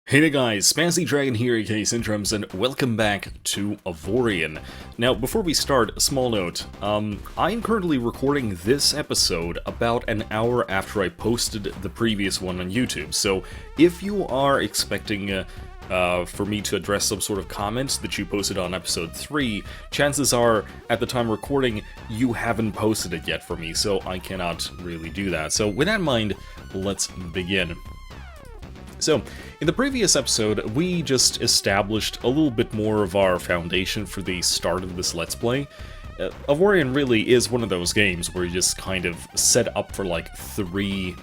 Hey there guys, Spazzy Dragon here, aka Syntrums, and welcome back to Avorion. Now, before we start, a small note. I'm currently recording this episode about an hour after I posted the previous one on YouTube, so if you are expecting for me to address some sort of comments that you posted on episode 3, chances are, at the time recording, you haven't posted it yet for me, so I cannot really do that. So with that in mind, let's begin. So, in the previous episode, we just established a little bit more of our foundation for the start of this Let's Play. Avorion really is one of those games where you just kind of set up for like three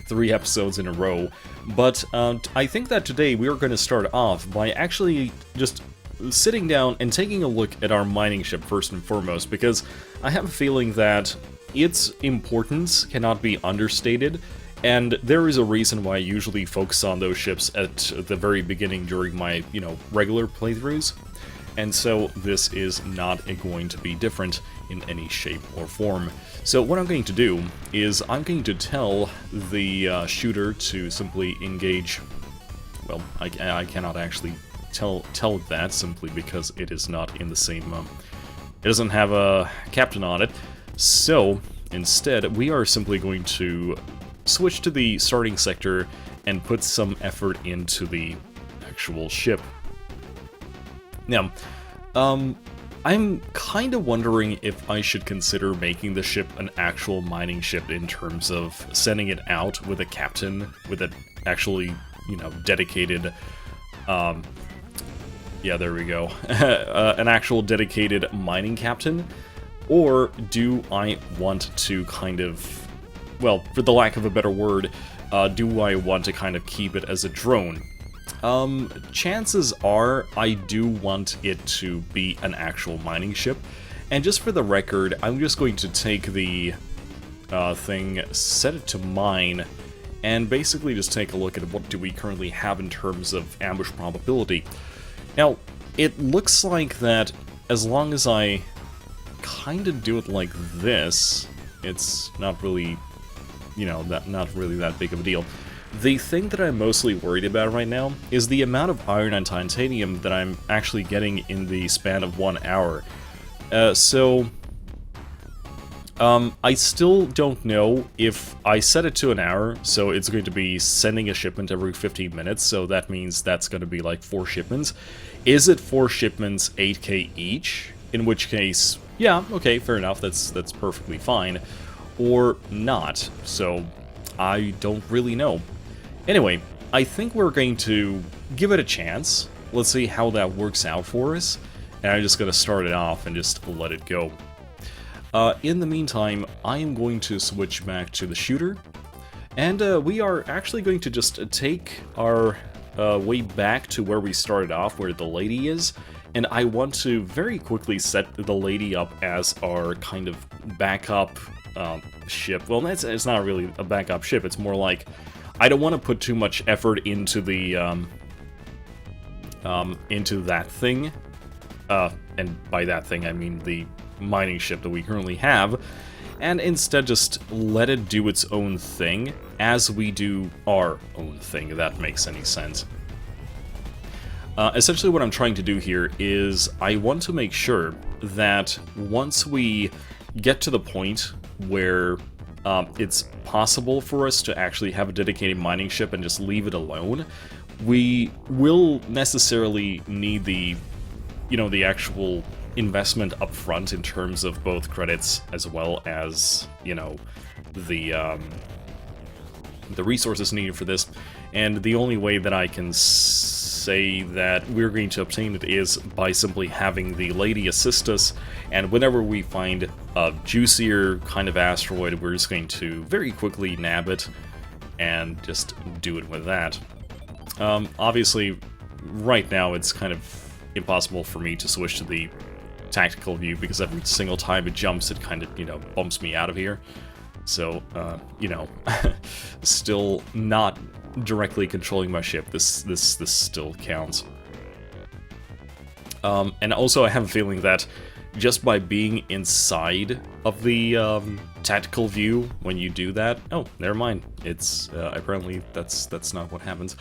episodes in a row. But I think that today we are going to start off by actually just sitting down and taking a look at our mining ship first and foremost, because I have a feeling that its importance cannot be understated. And there is a reason why I usually focus on those ships at the very beginning during my, regular playthroughs. And so this is not going to be different in any shape or form. So what I'm going to do is I'm going to tell the shooter to simply engage. Well, I cannot actually tell that simply because it is not in the same. It doesn't have a captain on it. So instead, we are simply going to switch to the starting sector and put some effort into the actual ship. Now, I'm kind of wondering if I should consider making the ship an actual mining ship in terms of sending it out with a captain, with an actually, dedicated, yeah, there we go, an actual dedicated mining captain, or do I want to kind of, well, for the lack of a better word, do I want to kind of keep it as a drone? Chances are I do want it to be an actual mining ship. And just for the record, I'm just going to take the thing, set it to mine, and basically just take a look at what do we currently have in terms of ambush probability. Now, it looks like that as long as I kind of do it like this, it's not really, not really that big of a deal. The thing that I'm mostly worried about right now is the amount of iron and titanium that I'm actually getting in the span of 1 hour. I still don't know if I set it to an hour, so it's going to be sending a shipment every 15 minutes, so that means that's going to be like 4 shipments. Is it 4 shipments 8k each? In which case, yeah, okay, fair enough, that's perfectly fine. Or not, so I don't really know. Anyway, I think we're going to give it a chance. Let's see how that works out for us, and I'm just going to start it off and just let it go. In the meantime, I am going to switch back to the shooter, and we are actually going to just take our way back to where we started off, where the lady is, and I want to very quickly set the lady up as our kind of backup ship. Well, it's not really a backup ship, it's more like I don't want to put too much effort into the into that thing, and by that thing I mean the mining ship that we currently have, and instead just let it do its own thing as we do our own thing, if that makes any sense. Essentially what I'm trying to do here is I want to make sure that once we get to the point where it's possible for us to actually have a dedicated mining ship and just leave it alone, we will necessarily need the, the actual investment up front in terms of both credits as well as, the resources needed for this. And the only way that I can say that we're going to obtain it is by simply having the lady assist us, and whenever we find a juicier kind of asteroid, we're just going to very quickly nab it and just do it with that. Obviously, right now it's kind of impossible for me to switch to the tactical view because every single time it jumps, it kind of, bumps me out of here. So, still not directly controlling my ship. This still counts. And also I have a feeling that just by being inside of the tactical view when you do that... Oh, never mind. It's apparently that's not what happens.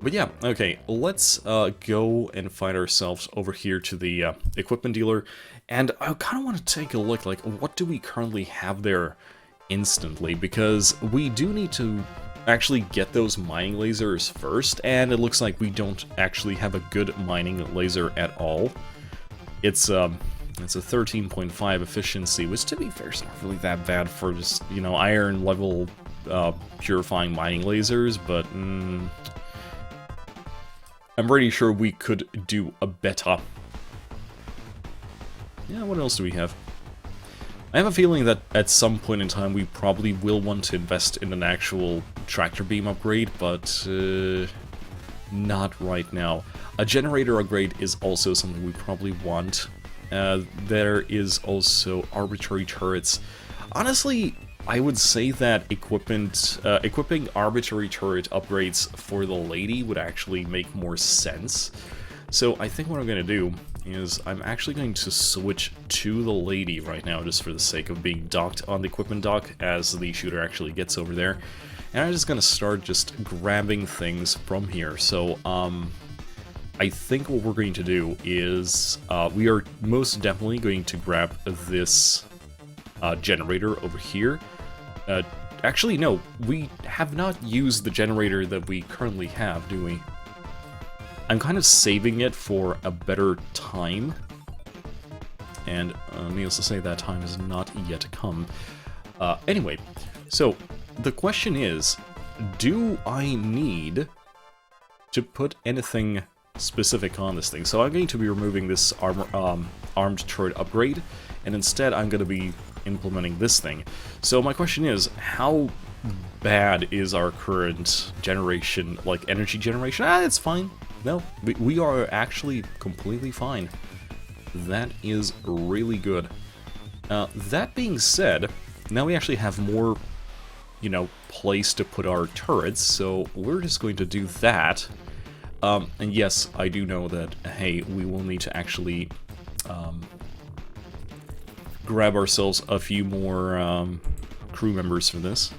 But yeah, okay, let's go and find ourselves over here to the equipment dealer, and I kind of want to take a look, like, what do we currently have there instantly, because we do need to actually get those mining lasers first, and it looks like we don't actually have a good mining laser at all. It's a 13.5 efficiency, which to be fair is not really that bad for just, you know, iron level purifying mining lasers, but I'm pretty sure we could do a better. Yeah, what else do we have? I have a feeling that at some point in time we probably will want to invest in an actual tractor beam upgrade, but not right now. A generator upgrade is also something we probably want. There is also arbitrary turrets. Honestly, I would say that equipping arbitrary turret upgrades for the lady would actually make more sense. So I think what I'm going to do is I'm actually going to switch to the lady right now, just for the sake of being docked on the equipment dock as the shooter actually gets over there. And I'm just going to start just grabbing things from here. So I think what we're going to do is we are most definitely going to grab this generator over here. Actually, no, we have not used the generator that we currently have, do we? I'm kind of saving it for a better time, and needless to say, that time has not yet come. Anyway, so the question is, do I need to put anything specific on this thing? So I'm going to be removing this armed turret upgrade, and instead I'm going to be implementing this thing. So my question is, how bad is our current generation, like energy generation? It's fine. No, we are actually completely fine. That is really good. That being said, now we actually have more, you know, place to put our turrets, so we're just going to do that. And yes, I do know that, hey, we will need to actually grab ourselves a few more crew members for this.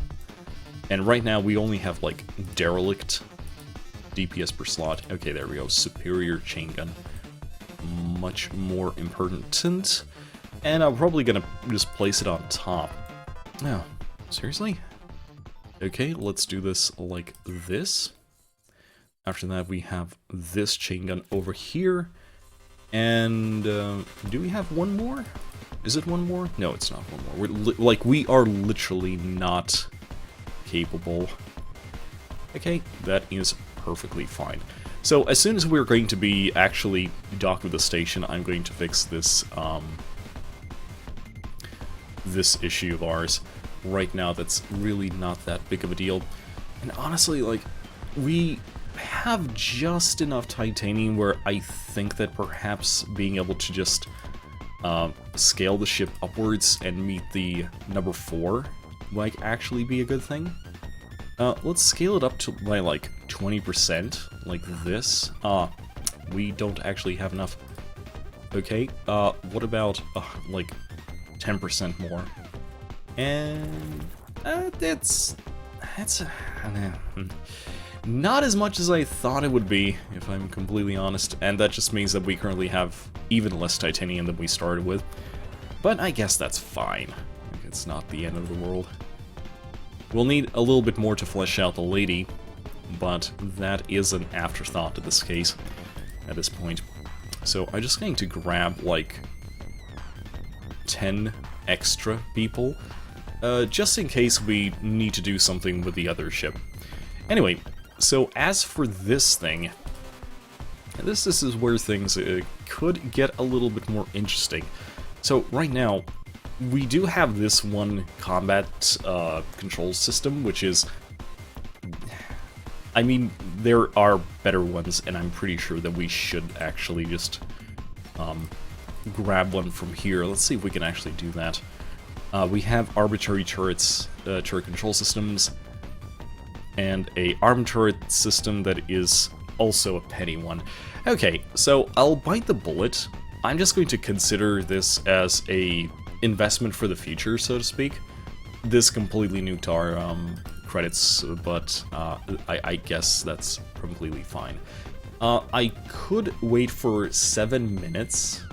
And right now we only have, like, derelict DPS per slot. Okay, there we go. Superior chain gun. Much more important. And I'm probably gonna just place it on top. No, seriously? Okay, let's do this like this. After that, we have this chain gun over here. And do we have one more? Is it one more? No, it's not one more. We are literally not capable. Okay, that is perfectly fine. So as soon as we're going to be actually docked with the station, I'm going to fix this this issue of ours. Right now, that's really not that big of a deal. And honestly, like, we have just enough titanium where I think that perhaps being able to just scale the ship upwards and meet the number 4 might actually be a good thing. Let's scale it up to by like 20%, like this. We don't actually have enough. Okay, what about like 10% more? And that's not as much as I thought it would be, if I'm completely honest, and that just means that we currently have even less titanium than we started with. But I guess that's fine. It's not the end of the world. We'll need a little bit more to flesh out the lady, but that is an afterthought in this case, at this point. So I'm just going to grab, like, 10 extra people, just in case we need to do something with the other ship. Anyway, so as for this thing, this is where things could get a little bit more interesting. So right now, we do have this one combat control system, which is... I mean, there are better ones, and I'm pretty sure that we should actually just grab one from here. Let's see if we can actually do that. We have arbitrary turrets, turret control systems, and a armed turret system that is also a petty one. Okay, so I'll bite the bullet. I'm just going to consider this as a investment for the future, so to speak. This completely nuked our credits, but I guess that's completely fine. I could wait for 7 minutes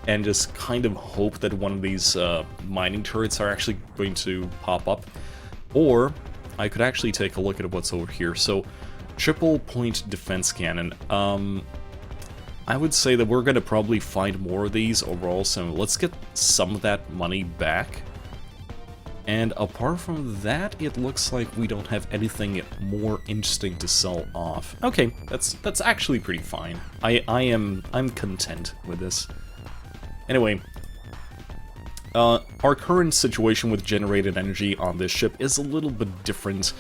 and just kind of hope that one of these mining turrets are actually going to pop up, or I could actually take a look at what's over here. So, triple point defense cannon. I would say that we're going to probably find more of these overall, so let's get some of that money back. And apart from that, it looks like we don't have anything more interesting to sell off. Okay, that's actually pretty fine. I'm content with this. Anyway, our current situation with generated energy on this ship is a little bit different.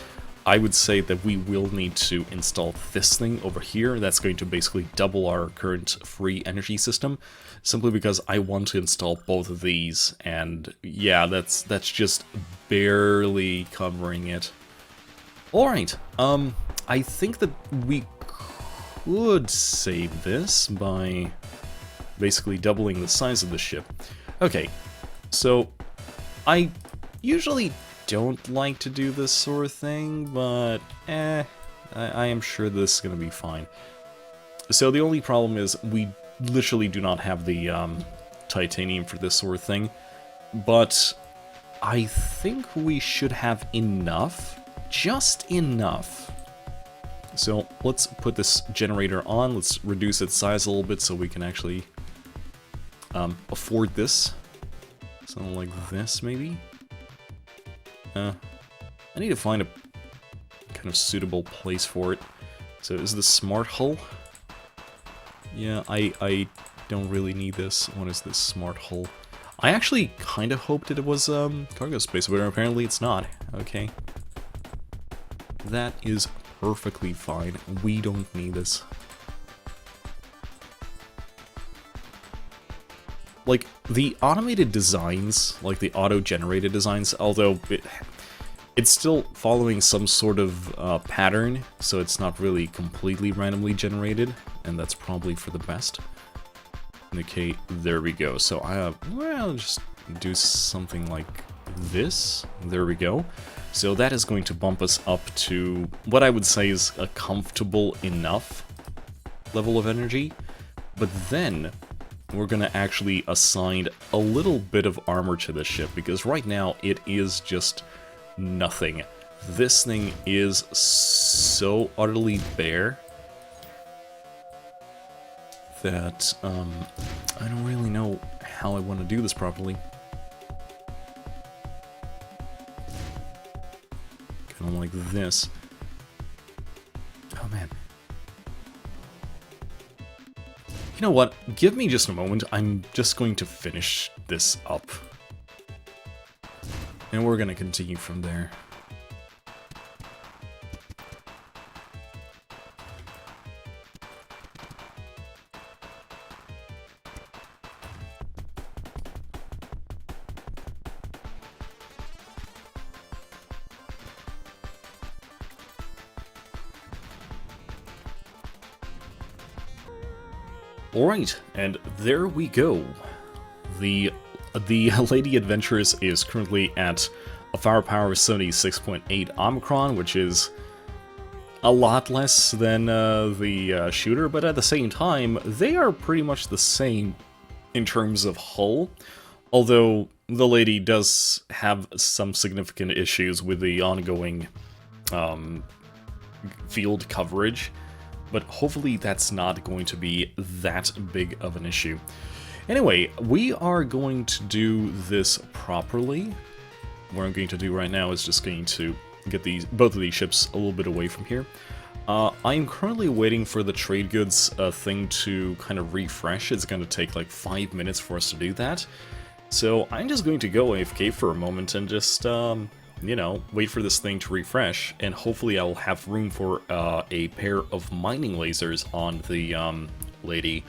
I would say that we will need to install this thing over here. That's going to basically double our current free energy system, simply because I want to install both of these, and yeah, that's just barely covering it. Alright, I think that we could save this by basically doubling the size of the ship. Okay, so I usually don't like to do this sort of thing, but I am sure this is going to be fine. So the only problem is we literally do not have the titanium for this sort of thing, but I think we should have enough, just enough. So let's put this generator on, let's reduce its size a little bit so we can actually afford this. Something like this, maybe? I need to find a kind of suitable place for it. So is this smart hull? Yeah, I don't really need this. What is this smart hull? I actually kind of hoped that it was cargo space, but apparently it's not. Okay. That is perfectly fine. We don't need this. Like, the automated designs, like the auto-generated designs, although it's still following some sort of pattern, so it's not really completely randomly generated, and that's probably for the best. Okay, there we go. So well, just do something like this. There we go. So that is going to bump us up to what I would say is a comfortable enough level of energy, but then we're gonna actually assign a little bit of armor to this ship, because right now it is just nothing. This thing is so utterly bare that I don't really know how I want to do this properly. Kind of like this. Oh man. You know what? Give me just a moment. I'm just going to finish this up. And we're going to continue from there. Alright, and there we go. The Lady Adventurous is currently at a firepower of 76.8 Omicron, which is a lot less than the shooter, but at the same time, they are pretty much the same in terms of hull, although the Lady does have some significant issues with the ongoing field coverage. But hopefully that's not going to be that big of an issue. Anyway, we are going to do this properly. What I'm going to do right now is just going to get both of these ships a little bit away from here. I'm currently waiting for the trade goods thing to kind of refresh. It's going to take like 5 minutes for us to do that. So I'm just going to go AFK for a moment and just you know, wait for this thing to refresh, and hopefully I'll have room for a pair of mining lasers on the Lady,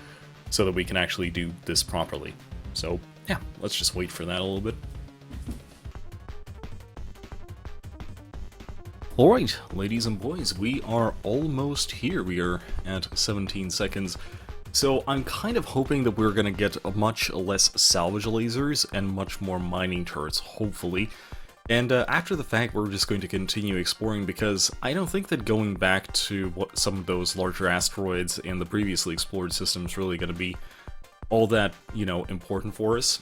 so that we can actually do this properly. So, yeah, let's just wait for that a little bit. Alright, ladies and boys, we are almost here. We are at 17 seconds. So I'm kind of hoping that we're going to get much less salvage lasers and much more mining turrets, hopefully. And after the fact, we're just going to continue exploring because I don't think that going back to some of those larger asteroids in the previously explored system is really going to be all that, you know, important for us.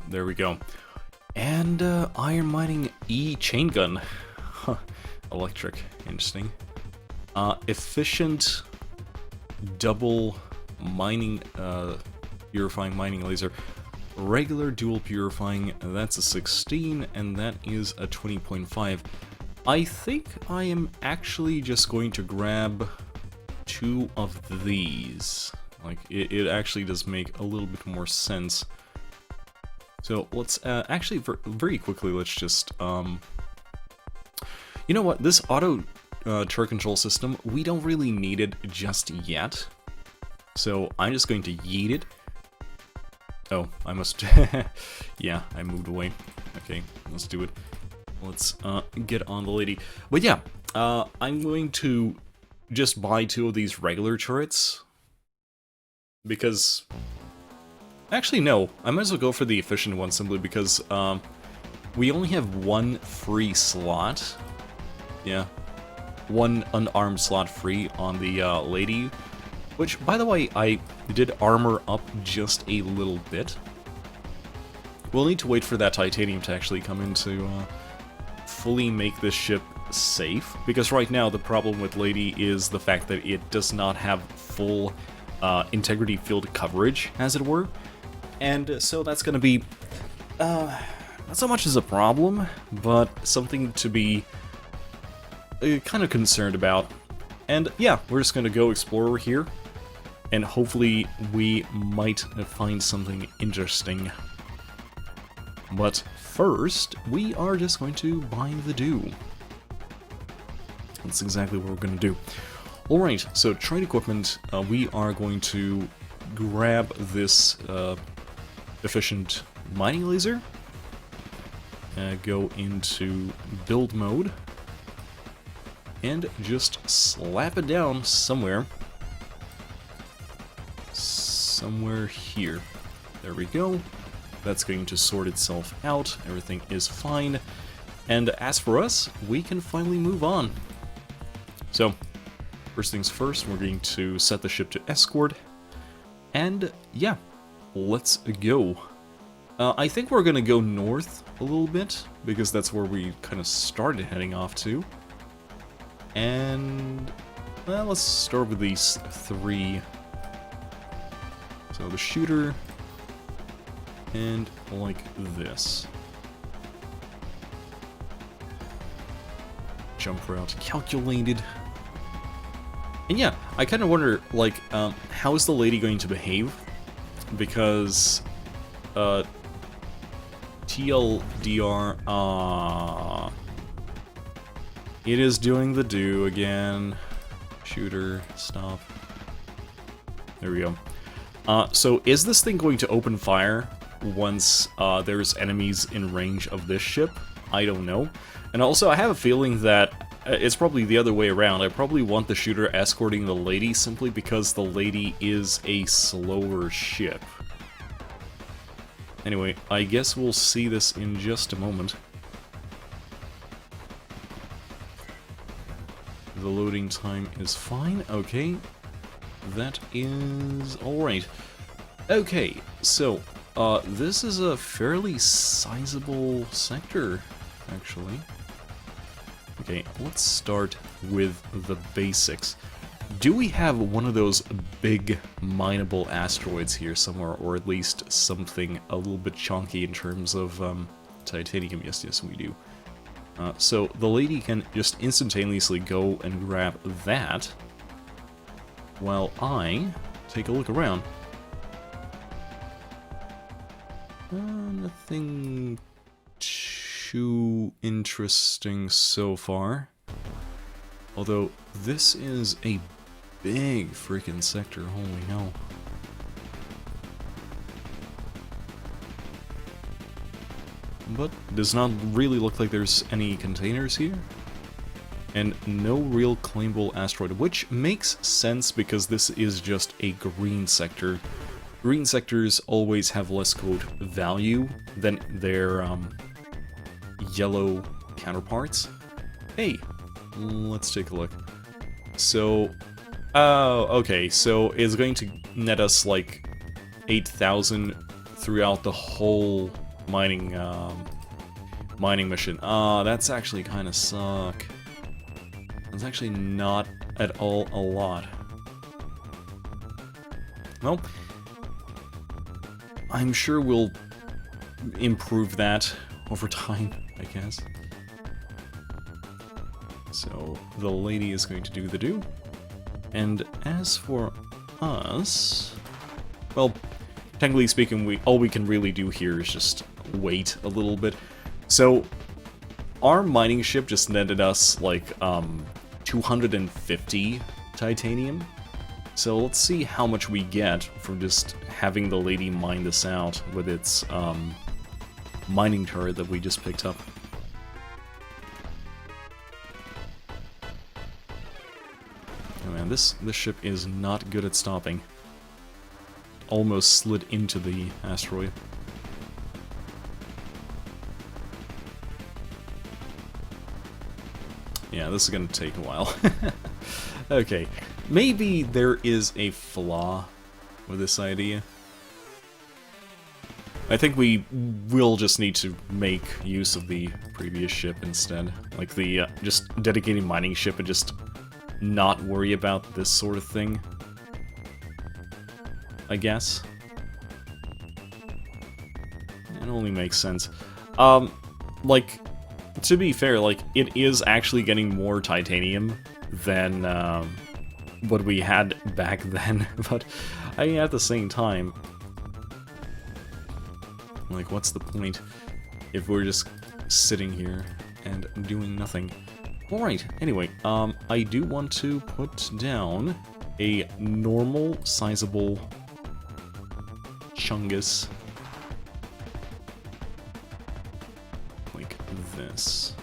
There we go. And iron mining chain gun. Huh. Electric. Interesting. Efficient double mining, purifying mining laser. Regular dual purifying, that's a 16, and that is a 20.5. I think I am actually just going to grab 2 of these. Like, it actually does make a little bit more sense. So let's actually very quickly, let's just you know what, this auto turret control system, we don't really need it just yet, so I'm just going to yeet it. Oh, I must yeah, I moved away. Okay, let's do it. Let's get on the lady. But yeah, I'm going to just buy 2 of these regular turrets because actually, no. I might as well go for the efficient one simply because we only have 1 free slot. Yeah. 1 unarmed slot free on the lady. Which, by the way, I did armor up just a little bit. We'll need to wait for that titanium to actually come in to fully make this ship safe. Because right now, the problem with Lady is the fact that it does not have full integrity field coverage, as it were. And so that's going to be not so much as a problem, but something to be kind of concerned about. And yeah, we're just going to go explore here, and hopefully we might find something interesting. But first, we are just going to buy the dew. That's exactly what we're going to do. Alright, so trade equipment, we are going to grab this efficient mining laser, go into build mode, and just slap it down somewhere. Somewhere here. There we go. That's going to sort itself out. Everything is fine. And as for us, we can finally move on. So, first things first, we're going to set the ship to escort. And yeah, let's go. I think we're going to go north a little bit, because that's where we kind of started heading off to. And, well, let's start with these 3. So the shooter, and like this. Jump route calculated. And yeah, I kind of wonder, like, how is the lady going to behave? Because, TLDR, it is doing the do again. Shooter, stop. There we go. So is this thing going to open fire once there's enemies in range of this ship? I don't know. And also, I have a feeling that it's probably the other way around. I probably want the shooter escorting the lady simply because the lady is a slower ship. Anyway, I guess we'll see this in just a moment. The loading time is fine. Okay. That is alright. Okay, so, this is a fairly sizable sector, actually. Okay, let's start with the basics. Do we have one of those big mineable asteroids here somewhere, or at least something a little bit chunky in terms of titanium? Yes, yes, we do. So the lady can just instantaneously go and grab that, while I take a look around. Nothing too interesting so far. Although, this is a big freaking sector, holy hell. But does not really look like there's any containers here. And no real claimable asteroid, which makes sense because this is just a green sector. green sectors always have less, quote, value than their yellow counterparts. Hey, let's take a look. So, okay, so it's going to net us like 8,000 throughout the whole mining mission. That's actually kind of suck. That's actually not at all a lot. Well, I'm sure we'll improve that over time, I guess. So, the lady is going to do the do. And as for us... well, technically speaking, all we can really do here is just wait a little bit. So, our mining ship just netted us, like, 250 titanium. So let's see how much we get from just having the lady mine this out with its mining turret that we just picked up. Oh man, this ship is not good at stopping. Almost slid into the asteroid. Yeah, this is gonna take a while. Okay, maybe there is a flaw with this idea. I think we will just need to make use of the previous ship instead. Like the, just dedicated mining ship and just not worry about this sort of thing. I guess. It only makes sense. Like, to be fair, like, it is actually getting more titanium than what we had back then, but I mean, at the same time, like, what's the point if we're just sitting here and doing nothing? Alright, anyway, I do want to put down a normal, sizable chungus like this.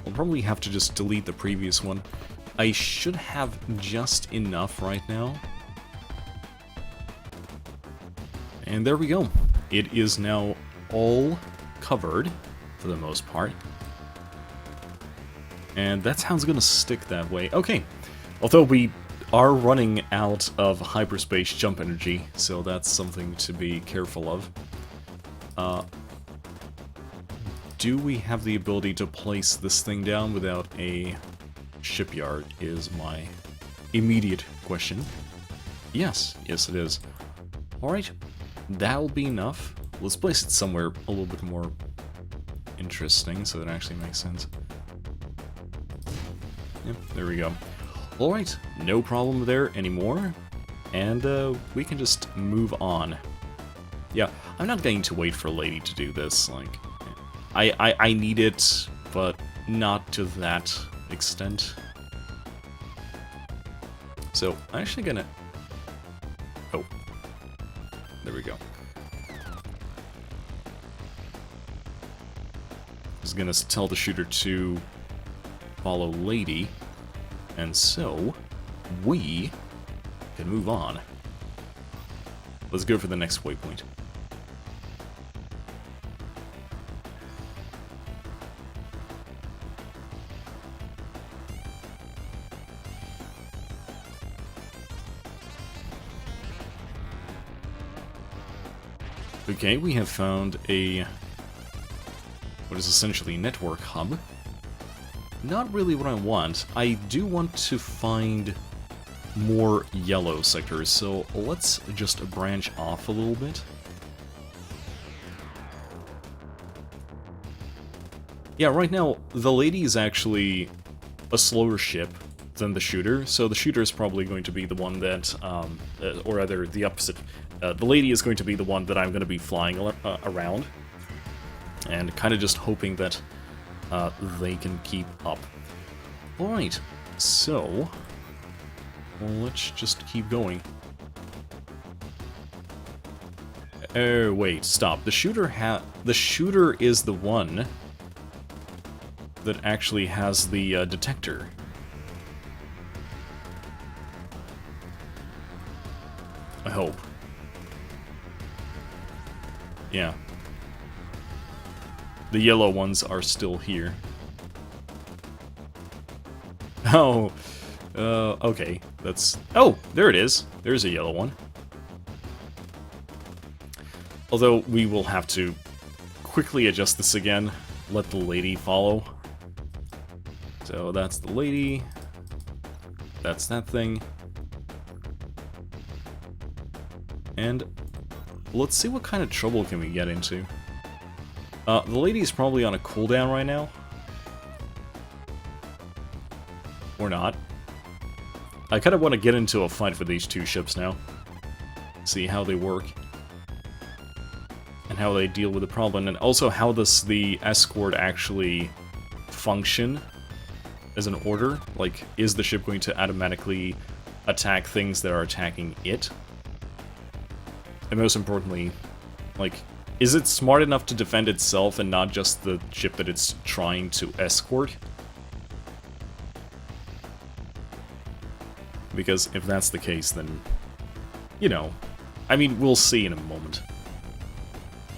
I'll probably have to just delete the previous one. I should have just enough right now. And there we go. It is now all covered, for the most part. And that's how it's gonna stick that way. Okay, although we are running out of hyperspace jump energy, so that's something to be careful of. Do we have the ability to place this thing down without a shipyard, is my immediate question. Yes, yes it is. Alright, that'll be enough. Let's place it somewhere a little bit more interesting so that it actually makes sense. Yep, there we go. Alright, no problem there anymore. And we can just move on. Yeah, I'm not going to wait for a lady to do this, like... I need it, but not to that extent. So, I'm actually gonna... oh. There we go. Just gonna tell the shooter to follow lady, and so we can move on. Let's go for the next waypoint. Okay, we have found a what is essentially a network hub. Not really what I want. I do want to find more yellow sectors, so let's just branch off a little bit. Yeah, right now, the lady is actually a slower ship than the shooter, so the shooter is probably going to be the one that, or rather, the opposite. The lady is going to be the one that I'm going to be flying around, and kind of just hoping that they can keep up. Alright, so let's just keep going. Oh, wait, stop. The shooter is the one that actually has the detector. I hope. Yeah. The yellow ones are still here. Oh, okay. That's... Oh, there it is. There's a yellow one. Although, we will have to quickly adjust this again. Let the lady follow. So, that's the lady. That's that thing. And let's see what kind of trouble can we get into. The lady's probably on a cooldown right now. Or not. I kind of want to get into a fight for these two ships now. See how they work. And how they deal with the problem. And also, how does the escort actually function as an order? Like, is the ship going to automatically attack things that are attacking it? And most importantly, like, is it smart enough to defend itself and not just the ship that it's trying to escort? Because if that's the case, then, you know, I mean, we'll see in a moment.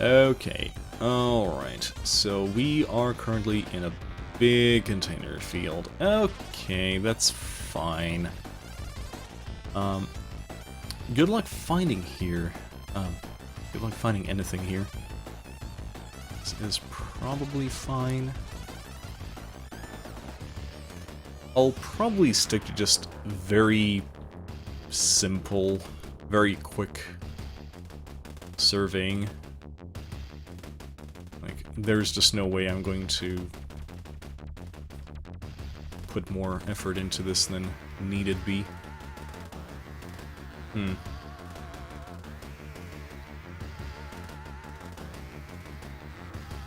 Okay, alright, so we are currently in a big container field. Okay, that's fine. Good luck finding here. Good luck finding anything here. This is probably fine. I'll probably stick to just very simple, very quick surveying. Like, there's just no way I'm going to put more effort into this than needed be.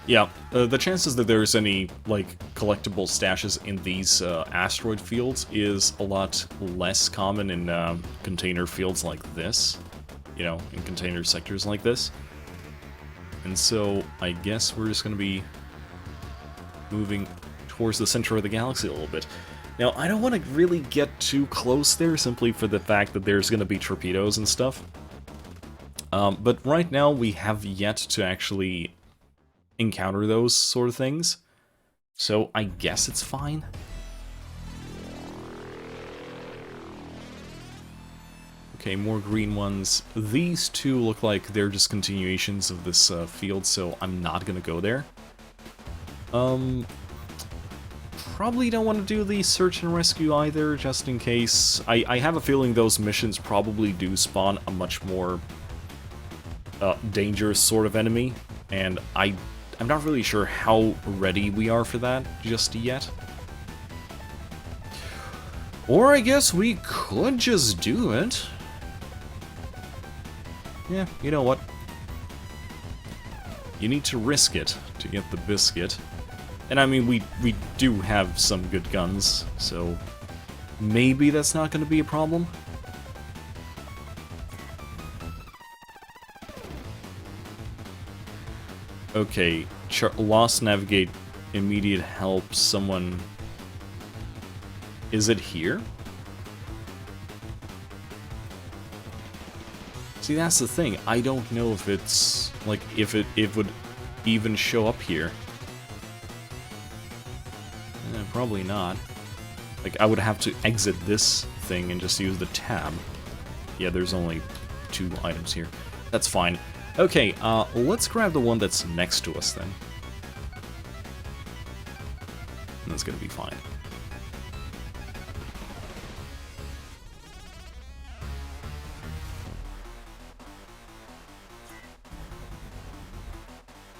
Yeah, the chances that there's any, like, collectible stashes in these asteroid fields is a lot less common in container fields like this. You know, in container sectors like this. And so, I guess we're just going to be moving towards the center of the galaxy a little bit. Now, I don't want to really get too close there, simply for the fact that there's going to be torpedoes and stuff. But right now, we have yet to actually encounter those sort of things. So, I guess it's fine. Okay, more green ones. These two look like they're just continuations of this field, so I'm not gonna go there. Probably don't want to do the search and rescue either, just in case. I have a feeling those missions probably do spawn a much more dangerous sort of enemy, and I'm not really sure how ready we are for that just yet. Or I guess we could just do it. Yeah, you know what? You need to risk it to get the biscuit. And I mean, we do have some good guns, so maybe that's not going to be a problem. Okay, lost navigate, immediate help, someone... Is it here? See, that's the thing. I don't know if it's, like, if it would even show up here. Probably not. Like, I would have to exit this thing and just use the tab. Yeah, there's only 2 items here. That's fine. Okay, let's grab the one that's next to us then. And that's gonna be fine.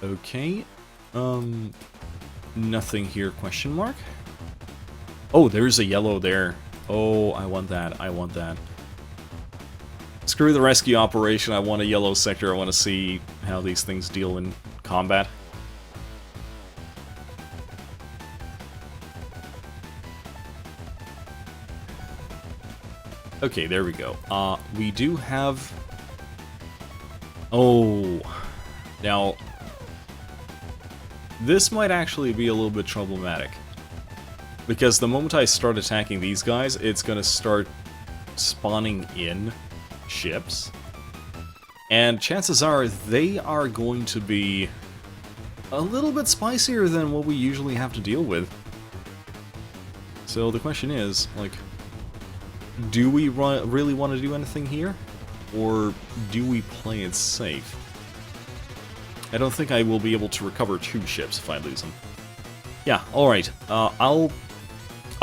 Okay, nothing here, question mark? Oh, there's a yellow there. Oh, I want that, I want that. Screw the rescue operation, I want a yellow sector, I want to see how these things deal in combat. Okay, there we go. We do have... Oh, now... This might actually be a little bit problematic. Because the moment I start attacking these guys, it's gonna start spawning in ships. And chances are they are going to be a little bit spicier than what we usually have to deal with. So the question is, like, do we really want to do anything here? Or do we play it safe? I don't think I will be able to recover 2 ships if I lose them. Yeah, alright. I'll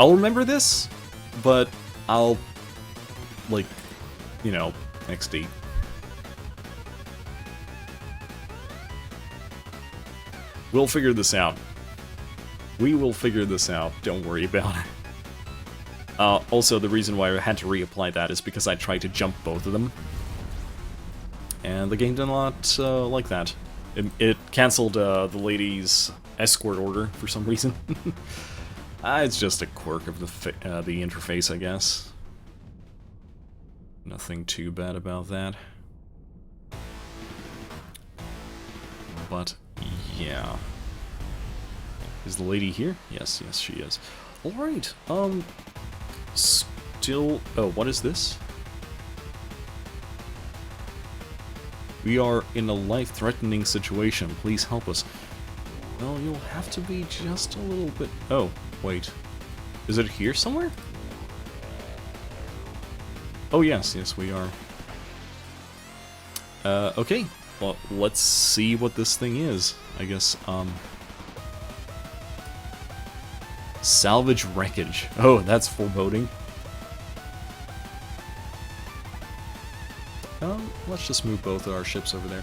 remember this, but I'll, like, you know, XD. We'll figure this out. We will figure this out, don't worry about it. Also, the reason why I had to reapply that is because I tried to jump both of them. And the game did not like that. It cancelled the lady's escort order for some reason. It's just a quirk of the interface, I guess. Nothing too bad about that. But, yeah. Is the lady here? Yes, yes, she is. Alright, still... Oh, what is this? We are in a life-threatening situation. Please help us. Well, you'll have to be just a little bit... Oh, wait. Is it here somewhere? Oh, yes, yes, we are. Okay. Well, let's see what this thing is. I guess, salvage wreckage. Oh, that's foreboding. Let's just move both of our ships over there.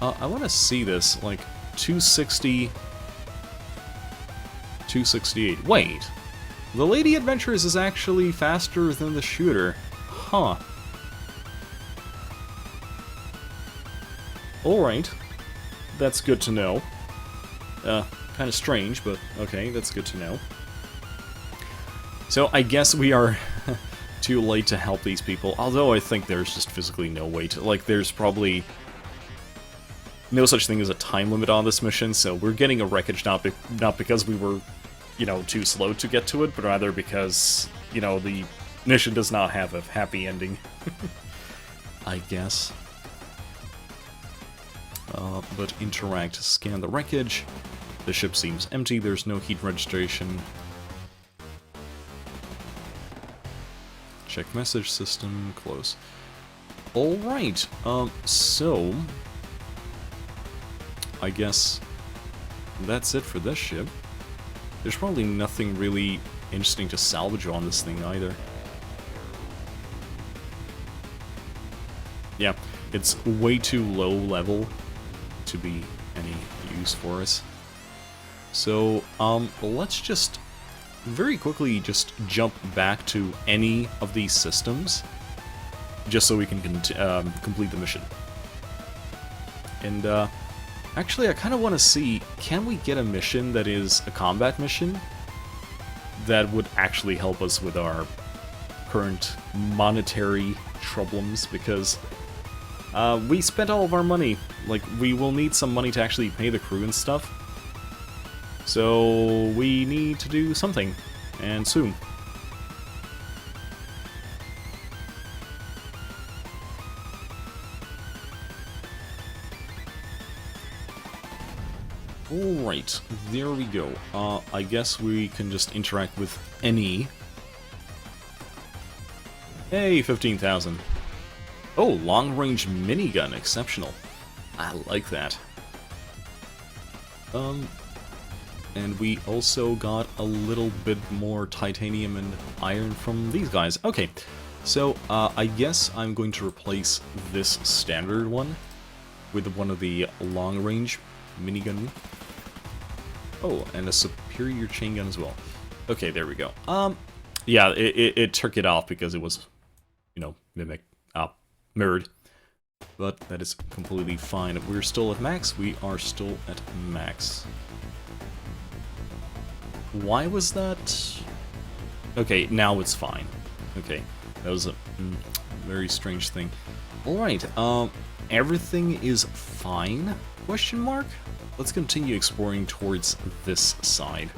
I want to see this, like, 260... 268. Wait! The Lady Adventurers is actually faster than the shooter. Huh. Alright. That's good to know. Kind of strange, but okay, that's good to know. So, I guess we are too late to help these people, although I think there's just physically no way to... Like, there's probably no such thing as a time limit on this mission, so we're getting a wreckage not because we were, you know, too slow to get to it, but rather because, you know, the mission does not have a happy ending. I guess. But interact, scan the wreckage. The ship seems empty, there's no heat registration. Check message system, close. Alright, so... I guess that's it for this ship. There's probably nothing really interesting to salvage on this thing either. Yeah, it's way too low level to be any use for us. So, let's just very quickly just jump back to any of these systems, just so we can complete the mission. And, actually, I kind of want to see, can we get a mission that is a combat mission that would actually help us with our current monetary troubles, because we spent all of our money. Like, we will need some money to actually pay the crew and stuff. So, we need to do something, and soon. Alright, there we go. I guess we can just interact with any... Hey, 15,000. Oh, long-range minigun, exceptional. I like that. And we also got a little bit more titanium and iron from these guys. Okay, so I guess I'm going to replace this standard one with one of the long-range minigun. Oh, and a superior chain gun as well. Okay, there we go. Yeah, it took it off because it was, you know, mirrored. But that is completely fine. We're still at max. We are still at max. Why was that? Okay, now it's fine. Okay, that was a very strange thing. Alright, everything is fine? Question mark? Let's continue exploring towards this side.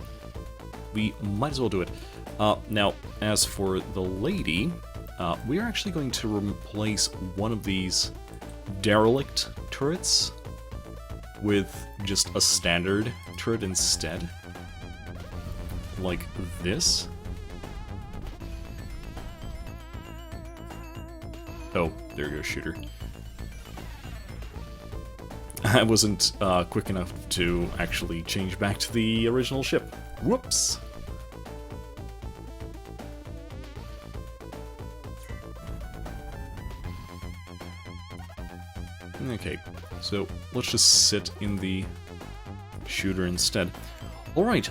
We might as well do it. Now, as for the lady, we are actually going to replace one of these derelict turrets with just a standard turret instead. Like this. Oh, there goes shooter. I wasn't quick enough to actually change back to the original ship. Whoops! Okay, so let's just sit in the shooter instead. Alright,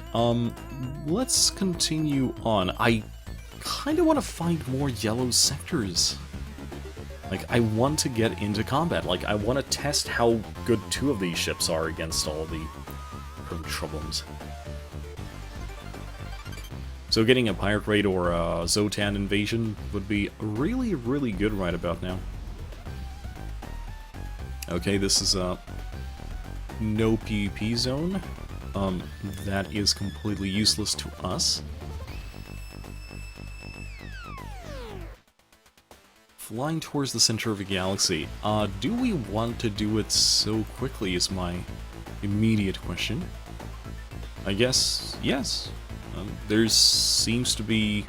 let's continue on. I kind of want to find more yellow sectors. Like, I want to get into combat. Like, I want to test how good two of these ships are against all the troubles. So getting a pirate raid or a Zotan invasion would be really, really good right about now. Okay, this is a no PvP zone. That is completely useless to us. Flying towards the center of a galaxy. Do we want to do it so quickly is my immediate question. I guess, yes. There seems to be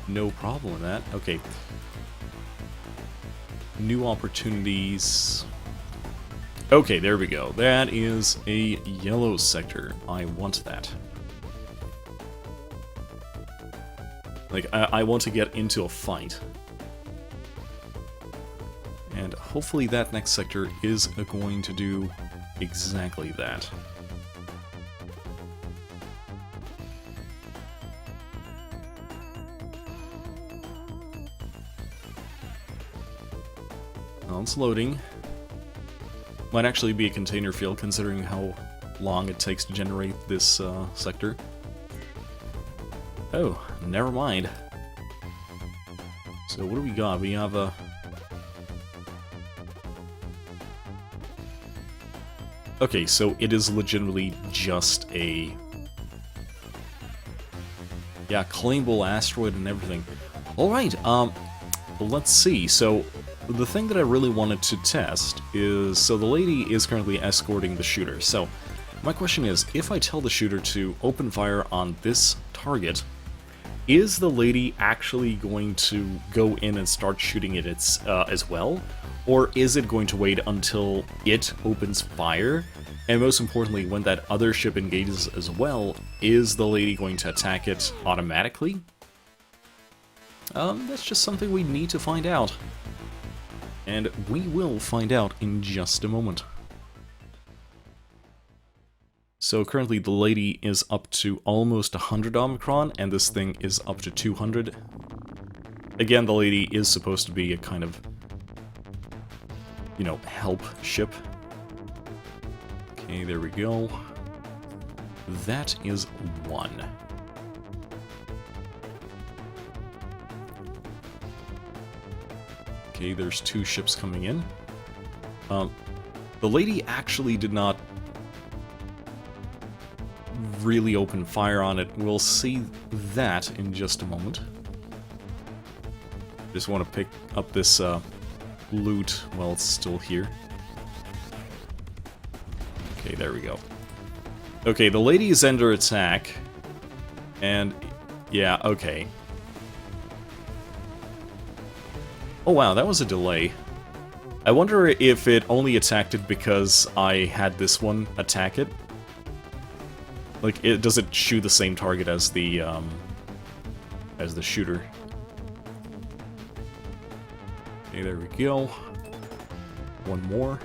no problem in that. Okay. New opportunities. Okay, there we go. That is a yellow sector. I want that. Like, I want to get into a fight. And hopefully that next sector is going to do exactly that. Well, it's loading. Might actually be a container field considering how long it takes to generate this sector. Oh, never mind. So what do we got? We have a... Okay, so it is legitimately just a... Yeah, claimable asteroid and everything. Alright, let's see. So, the thing that I really wanted to test is... So the lady is currently escorting the shooter. So, my question is, if I tell the shooter to open fire on this target, is the lady actually going to go in and start shooting it as well? Or is it going to wait until it opens fire? And most importantly, when that other ship engages as well, is the lady going to attack it automatically? That's just something we need to find out. And we will find out in just a moment. So currently the lady is up to almost 100 Omicron, and this thing is up to 200. Again, the lady is supposed to be a kind of, you know, help ship. Okay, there we go. That is one. Okay, there's two ships coming in. The lady actually did not really open fire on it. We'll see that in just a moment. Just want to pick up this loot while it's still here. Okay, there we go. Okay, the lady is under attack. And, yeah, okay. Oh wow, that was a delay. I wonder if it only attacked it because I had this one attack it. Like, does it shoot the same target as the shooter? Okay, there we go. One more.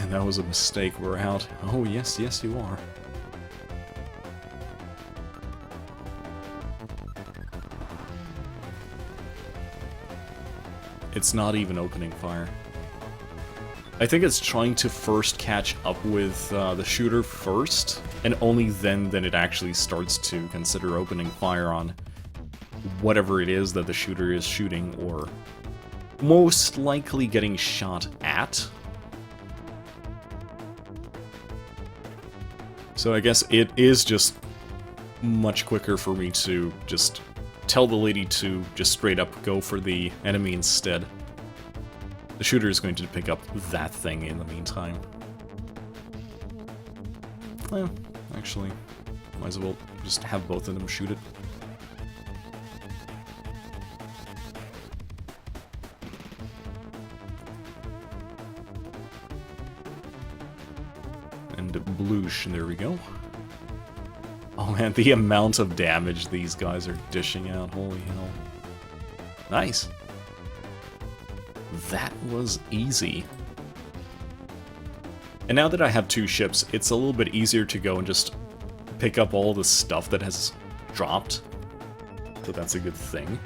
That was a mistake, we're out. Oh, yes, yes you are. It's not even opening fire. I think it's trying to first catch up with the shooter first, and only then it actually starts to consider opening fire on whatever it is that the shooter is shooting, or most likely getting shot at. So I guess it is just much quicker for me to just tell the lady to just straight up go for the enemy instead. The shooter is going to pick up that thing in the meantime. Well, actually, might as well just have both of them shoot it. And bloosh, there we go. Oh man, the amount of damage these guys are dishing out, holy hell. Nice. That was easy. And now that I have two ships, it's a little bit easier to go and just pick up all the stuff that has dropped. So that's a good thing.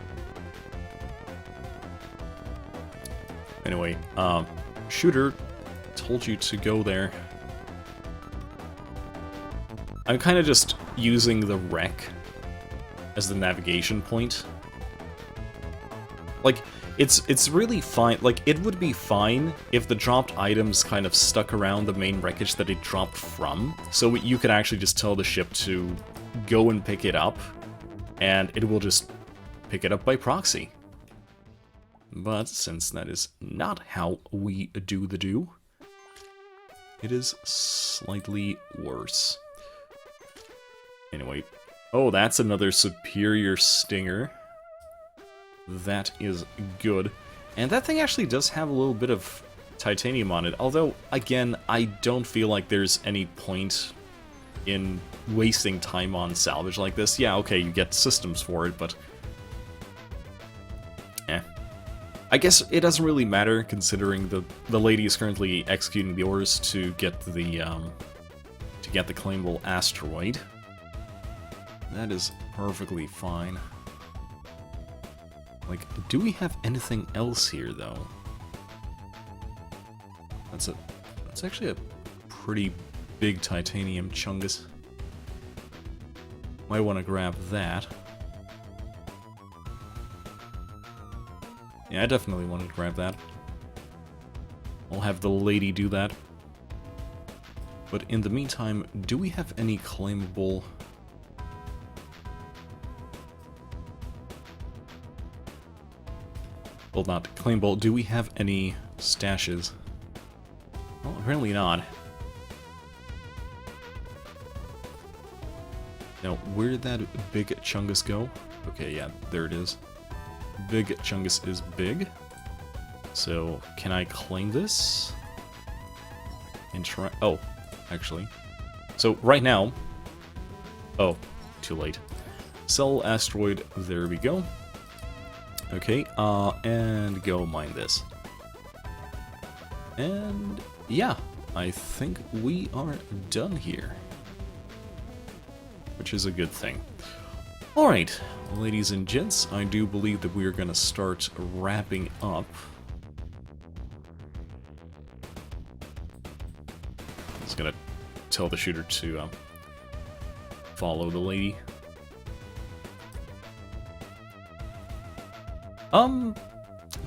Anyway, shooter told you to go there. I'm kind of just using the wreck as the navigation point. Like, it's really fine. Like, it would be fine if the dropped items kind of stuck around the main wreckage that it dropped from, so you could actually just tell the ship to go and pick it up, and it will just pick it up by proxy. But since that is not how we do, it is slightly worse. Anyway, oh, that's another superior stinger. That is good. And that thing actually does have a little bit of titanium on it, although, again, I don't feel like there's any point in wasting time on salvage like this. Yeah, okay, you get systems for it, but... I guess it doesn't really matter, considering the lady is currently executing the orders to get the claimable asteroid. That is perfectly fine. Like, do we have anything else here, though? That's actually a pretty big titanium chungus. Might want to grab that. Yeah, I definitely want to grab that. I'll have the lady do that. But in the meantime, do we have any claimable... Well, not claimable. Do we have any stashes? Well, apparently not. Now, where did that big chungus go? Okay, yeah, there it is. Big chungus is big. So, can I claim this? And try... Oh, actually. So, right now... Oh, too late. Sell asteroid, there we go. Okay, and go mine this. And yeah, I think we are done here. Which is a good thing. Alright, ladies and gents, I do believe that we are going to start wrapping up. I'm just going to tell the shooter to follow the lady.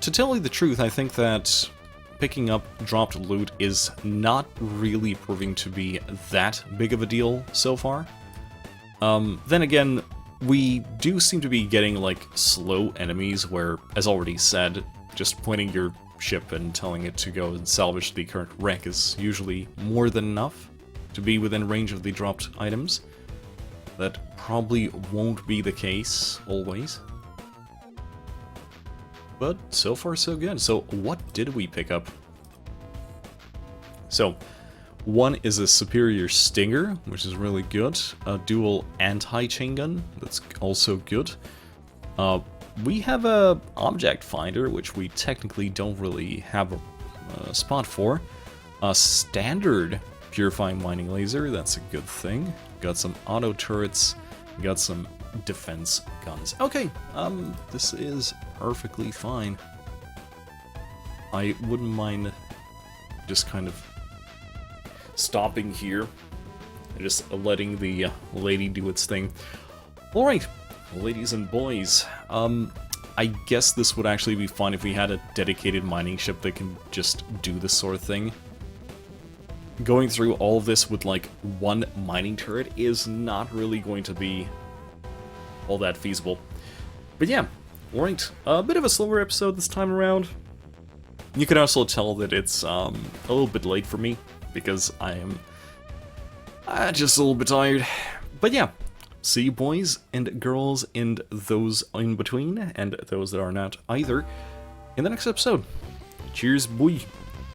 To tell you the truth, I think that picking up dropped loot is not really proving to be that big of a deal so far. Then again, we do seem to be getting, like, slow enemies where, as already said, just pointing your ship and telling it to go and salvage the current wreck is usually more than enough to be within range of the dropped items. That probably won't be the case always. But so far so good. So what did we pick up? So, one is a superior stinger, which is really good. A dual anti-chain gun, that's also good. We have a object finder, which we technically don't really have a spot for. A standard purifying mining laser, that's a good thing. Got some auto turrets, got some defense guns. Okay, this is perfectly fine. I wouldn't mind just kind of stopping here and just letting the lady do its thing. Alright, ladies and boys, I guess this would actually be fun if we had a dedicated mining ship that can just do this sort of thing. Going through all of this with like one mining turret is not really going to be all that feasible. But yeah, alright, a bit of a slower episode this time around. You can also tell that it's a little bit late for me, because I am just a little bit tired. But yeah, see you boys and girls and those in between, and those that are not either, in the next episode. Cheers, boy!